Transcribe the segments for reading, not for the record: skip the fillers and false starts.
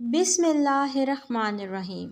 بسم اللہ الرحمن الرحیم۔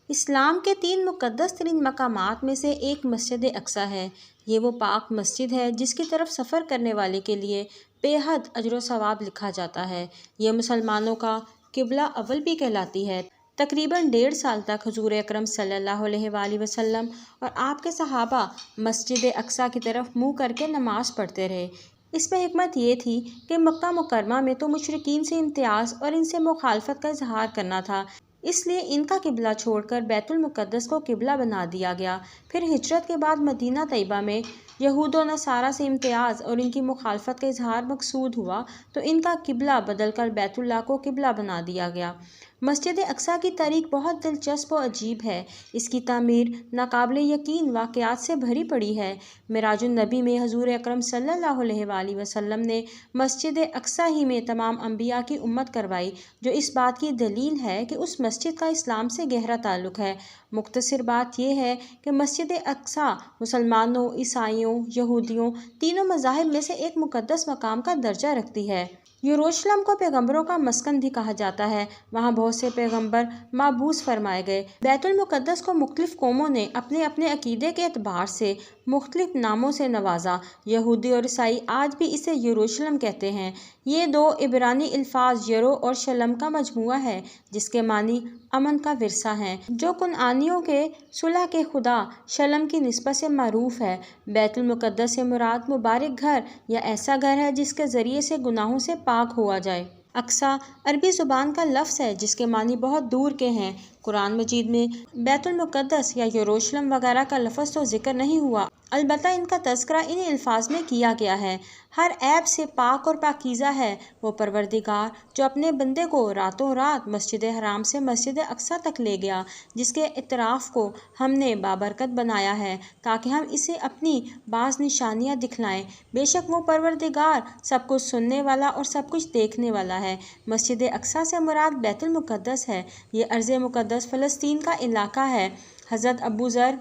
اسلام کے 3 مقدس ترین مقامات میں سے ایک مسجد اقصیٰ ہے۔ یہ وہ پاک مسجد ہے جس کی طرف سفر کرنے والے کے لیے بے حد اجر و ثواب لکھا جاتا ہے۔ یہ مسلمانوں کا قبلہ اول بھی کہلاتی ہے۔ تقریباً 1.5 سال تک حضور اکرم صلی اللہ علیہ وآلہ وسلم اور آپ کے صحابہ مسجد اقصیٰ کی طرف منہ کر کے نماز پڑھتے رہے۔ اس میں حکمت یہ تھی کہ مکہ مکرمہ میں تو مشرکین سے امتیاز اور ان سے مخالفت کا اظہار کرنا تھا، اس لیے ان کا قبلہ چھوڑ کر بیت المقدس کو قبلہ بنا دیا گیا۔ پھر ہجرت کے بعد مدینہ طیبہ میں یہود و نصارہ سے امتیاز اور ان کی مخالفت کا اظہار مقصود ہوا تو ان کا قبلہ بدل کر بیت اللہ کو قبلہ بنا دیا گیا۔ مسجد اقصیٰ کی تاریخ بہت دلچسپ و عجیب ہے۔ اس کی تعمیر ناقابل یقین واقعات سے بھری پڑی ہے۔ معراج النبی میں حضور اکرم صلی اللہ علیہ وآلہ وسلم نے مسجد اقصیٰ ہی میں تمام انبیاء کی امت کروائی، جو اس بات کی دلیل ہے کہ اس مسجد کا اسلام سے گہرا تعلق ہے۔ مختصر بات یہ ہے کہ مسجد اقصیٰ مسلمانوں، عیسائیوں، یہودیوں تینوں مذاہب میں سے ایک مقدس مقام کا درجہ رکھتی ہے۔ یروشلم کو پیغمبروں کا مسکن بھی کہا جاتا ہے۔ وہاں بہت سے پیغمبر مبعوث فرمائے گئے۔ بیت المقدس کو مختلف قوموں نے اپنے اپنے عقیدے کے اعتبار سے مختلف ناموں سے نوازا۔ یہودی اور عیسائی آج بھی اسے یروشلم کہتے ہیں۔ یہ 2 عبرانی الفاظ یرو اور شلم کا مجموعہ ہے، جس کے معنی امن کا ورثہ ہیں، جو کنعانیوں کے صلح کے خدا شلم کی نسبت سے معروف ہے۔ بیت المقدس سے مراد مبارک گھر یا ایسا گھر ہے جس کے ذریعے سے گناہوں سے پاک ہوا جائے۔ اقصیٰ عربی زبان کا لفظ ہے جس کے معنی بہت دور کے ہیں۔ قرآن مجید میں بیت المقدس یا یروشلم وغیرہ کا لفظ تو ذکر نہیں ہوا، البتہ ان کا تذکرہ انہی الفاظ میں کیا گیا ہے۔ ہر عیب سے پاک اور پاکیزہ ہے وہ پروردگار جو اپنے بندے کو راتوں رات مسجد حرام سے مسجد اقصیٰ تک لے گیا، جس کے اطراف کو ہم نے بابرکت بنایا ہے تاکہ ہم اسے اپنی بعض نشانیاں دکھلائیں۔ بے شک وہ پروردگار سب کچھ سننے والا اور سب کچھ دیکھنے والا ہے۔ مسجد اقصیٰ سے مراد بیت المقدس ہے۔ یہ ارض مقدس فلسطین کا علاقہ ہے۔ حضرت ابو ذر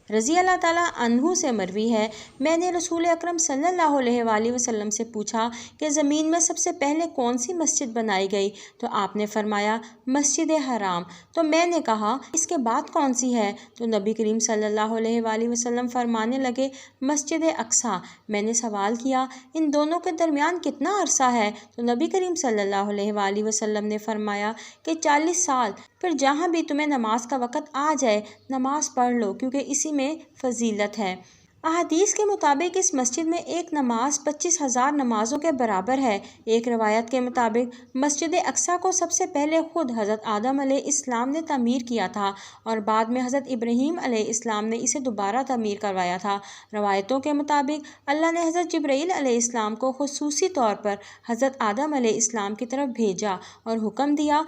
رضی اللہ تعالیٰ عنہ سے مروی ہے، میں نے رسول اکرم صلی اللہ علیہ وآلہ وسلم سے پوچھا کہ زمین میں سب سے پہلے کون سی مسجد بنائی گئی؟ تو آپ نے فرمایا مسجد حرام۔ تو میں نے کہا اس کے بعد کون سی ہے؟ تو نبی کریم صلی اللہ علیہ وآلہ وسلم فرمانے لگے مسجد اقصیٰ۔ میں نے سوال کیا ان دونوں کے درمیان کتنا عرصہ ہے؟ تو نبی کریم صلی اللہ علیہ وآلہ وسلم نے فرمایا کہ 40 سال۔ پھر جہاں بھی تمہیں نماز کا وقت آ جائے نماز پڑھ لو، کیونکہ اسی میں فضیلت ہے۔ احادیث کے مطابق اس مسجد میں ایک نماز 25,000 نمازوں کے برابر ہے۔ ایک روایت کے مطابق مسجد اقصیٰ کو سب سے پہلے خود حضرت آدم علیہ السلام نے تعمیر کیا تھا اور بعد میں حضرت ابراہیم علیہ السلام نے اسے دوبارہ تعمیر کروایا تھا۔ روایتوں کے مطابق اللہ نے حضرت جبرائیل علیہ السلام کو خصوصی طور پر حضرت آدم علیہ السلام کی طرف بھیجا اور حکم دیا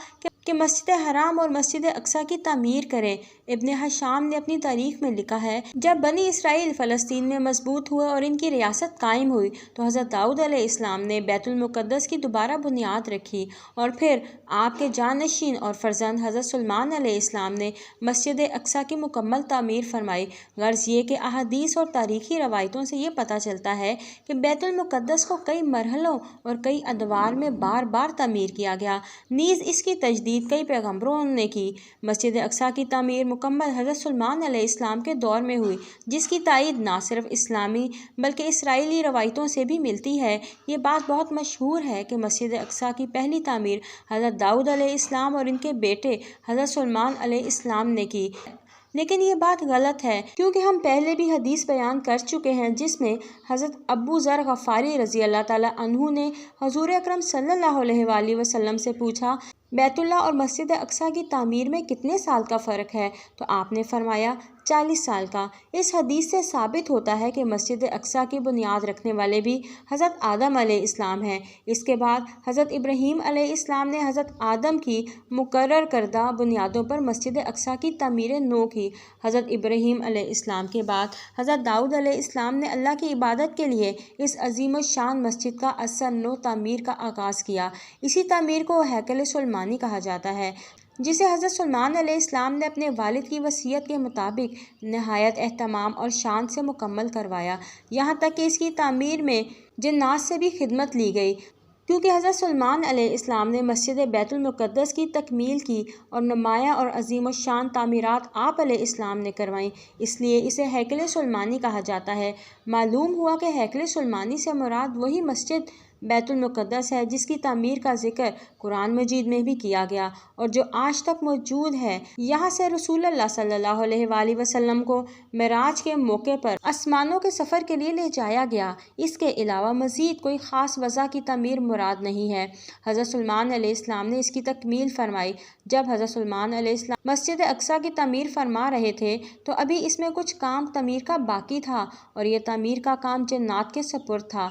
کہ مسجد حرام اور مسجد اقصیٰ کی تعمیر کریں۔ ابن ہشام نے اپنی تاریخ میں لکھا ہے جب بنی اسرائیل فلسطین میں مضبوط ہوئے اور ان کی ریاست قائم ہوئی تو حضرت داؤد علیہ السلام نے بیت المقدس کی دوبارہ بنیاد رکھی اور پھر آپ کے جانشین اور فرزند حضرت سلیمان علیہ السلام نے مسجد اقصیٰ کی مکمل تعمیر فرمائی۔ غرض یہ کہ احادیث اور تاریخی روایتوں سے یہ پتہ چلتا ہے کہ بیت المقدس کو کئی مرحلوں اور کئی ادوار میں بار بار تعمیر کیا گیا، نیز اس کی تجدید کئی پیغمبروں نے کی۔ مسجد اقصیٰ کی تعمیر مکمل حضرت سلیمان علیہ السلام کے دور میں ہوئی، جس کی تائید نہ صرف اسلامی بلکہ اسرائیلی روایتوں سے بھی ملتی ہے۔ یہ بات بہت مشہور ہے کہ مسجد اقصیٰ کی پہلی تعمیر حضرت داؤد علیہ السلام اور ان کے بیٹے حضرت سلیمان علیہ السلام نے کی، لیکن یہ بات غلط ہے کیونکہ ہم پہلے بھی حدیث بیان کر چکے ہیں جس میں حضرت ابو ذر غفاری رضی اللہ تعالیٰ عنہ نے حضور اکرم صلی اللہ علیہ وآلہ وسلم سے پوچھا بیت اللہ اور مسجد اقصیٰ کی تعمیر میں کتنے سال کا فرق ہے؟ تو آپ نے فرمایا 40 سال کا۔ اس حدیث سے ثابت ہوتا ہے کہ مسجد اقصیٰ کی بنیاد رکھنے والے بھی حضرت آدم علیہ السلام ہیں۔ اس کے بعد حضرت ابراہیم علیہ السلام نے حضرت آدم کی مقرر کردہ بنیادوں پر مسجد اقصیٰ کی تعمیر نو کی۔ حضرت ابراہیم علیہ السلام کے بعد حضرت داؤد علیہ السلام نے اللہ کی عبادت کے لیے اس عظیم الشان مسجد کا اثر نو تعمیر کا آغاز کیا۔ اسی تعمیر کو ہیکل سلیمانی کہا جاتا ہے، جسے حضرت سلیمان علیہ السلام نے اپنے والد کی وصیت کے مطابق نہایت اہتمام اور شان سے مکمل کروایا، یہاں تک کہ اس کی تعمیر میں جنات سے بھی خدمت لی گئی۔ کیونکہ حضرت سلیمان علیہ السلام نے مسجد بیت المقدس کی تکمیل کی اور نمایاں اور عظیم الشان تعمیرات آپ علیہ السلام نے کروائیں، اس لیے اسے ہیکل سلیمانی کہا جاتا ہے۔ معلوم ہوا کہ ہیکل سلیمانی سے مراد وہی مسجد بیت المقدس ہے جس کی تعمیر کا ذکر قرآن مجید میں بھی کیا گیا اور جو آج تک موجود ہے۔ یہاں سے رسول اللہ صلی اللہ علیہ وآلہ وسلم کو معراج کے موقع پر آسمانوں کے سفر کے لیے لے جایا گیا۔ اس کے علاوہ مزید کوئی خاص وجہ کی تعمیر مراد نہیں ہے۔ حضرت سلیمان علیہ السلام نے اس کی تکمیل فرمائی۔ جب حضرت سلیمان علیہ السلام مسجد اقصیٰ کی تعمیر فرما رہے تھے تو ابھی اس میں کچھ کام تعمیر کا باقی تھا اور یہ تعمیر کا کام جنات کے سپرد تھا۔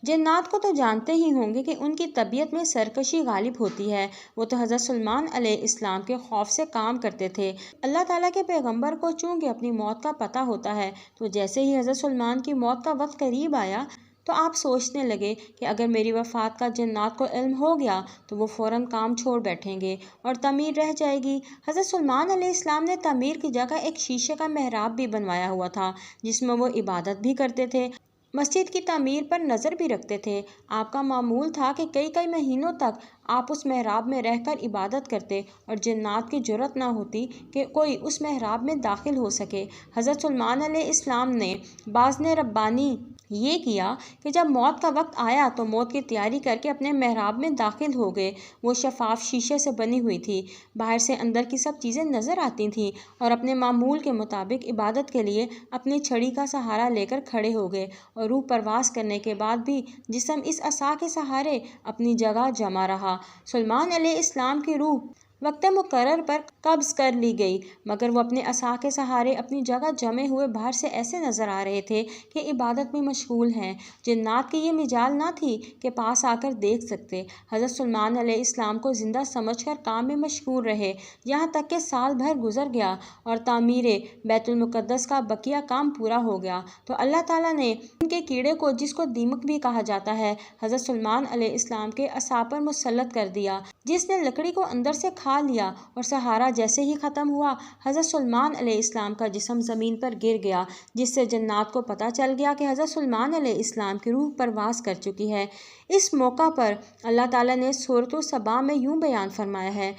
جنات کو تو جانتے ہی ہوں گے کہ ان کی طبیعت میں سرکشی غالب ہوتی ہے، وہ تو حضرت سلیمان علیہ السلام کے خوف سے کام کرتے تھے۔ اللہ تعالیٰ کے پیغمبر کو چونکہ اپنی موت کا پتہ ہوتا ہے تو جیسے ہی حضرت سلیمان کی موت کا وقت قریب آیا تو آپ سوچنے لگے کہ اگر میری وفات کا جنات کو علم ہو گیا تو وہ فوراً کام چھوڑ بیٹھیں گے اور تعمیر رہ جائے گی۔ حضرت سلیمان علیہ السلام نے تعمیر کی جگہ ایک شیشے کا محراب بھی بنوایا ہوا تھا جس میں وہ عبادت بھی کرتے تھے، مسجد کی تعمیر پر نظر بھی رکھتے تھے۔ آپ کا معمول تھا کہ کئی مہینوں تک آپ اس محراب میں رہ کر عبادت کرتے اور جنات کی جرأت نہ ہوتی کہ کوئی اس محراب میں داخل ہو سکے۔ حضرت سلیمان علیہ السلام نے باذن ربانی یہ کیا کہ جب موت کا وقت آیا تو موت کی تیاری کر کے اپنے محراب میں داخل ہو گئے۔ وہ شفاف شیشے سے بنی ہوئی تھی، باہر سے اندر کی سب چیزیں نظر آتی تھیں اور اپنے معمول کے مطابق عبادت کے لیے اپنی چھڑی کا سہارا لے کر کھڑے ہو گئے اور روح پرواز کرنے کے بعد بھی جسم اس عصا کے سہارے اپنی جگہ جمع رہا۔ سلیمان علیہ السلام کی روح وقت مقرر پر قبض کر لی گئی مگر وہ اپنے عصا کے سہارے اپنی جگہ جمے ہوئے باہر سے ایسے نظر آ رہے تھے کہ عبادت میں مشغول ہیں۔ جنات کی یہ مجال نہ تھی کہ پاس آ کر دیکھ سکتے۔ حضرت سلیمان علیہ السلام کو زندہ سمجھ کر کام میں مشغول رہے، یہاں تک کہ سال بھر گزر گیا اور تعمیر بیت المقدس کا بقیہ کام پورا ہو گیا تو اللہ تعالیٰ نے ان کے کیڑے کو، جس کو دیمک بھی کہا جاتا ہے، حضرت سلیمان علیہ السلام کے عصا پر مسلط کر دیا جس نے لکڑی کو اندر سے کھا لیا اور سہارا جیسے ہی ختم ہوا حضرت سلیمان علیہ السلام کا جسم زمین پر گر گیا، جس سے جنات کو پتہ چل گیا کہ حضرت سلیمان علیہ السلام کی روح پرواز کر چکی ہے۔ اس موقع پر اللہ تعالیٰ نے سورۃ السبا میں یوں بیان فرمایا ہے،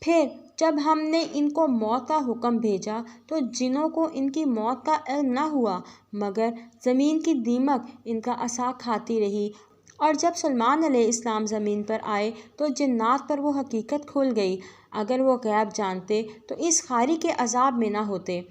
پھر جب ہم نے ان کو موت کا حکم بھیجا تو جنوں کو ان کی موت کا علم نہ ہوا مگر زمین کی دیمک ان کا عصا کھاتی رہی، اور جب سلیمان علیہ السلام زمین پر آئے تو جنات پر وہ حقیقت کھل گئی، اگر وہ غیب جانتے تو اس خاری کے عذاب میں نہ ہوتے۔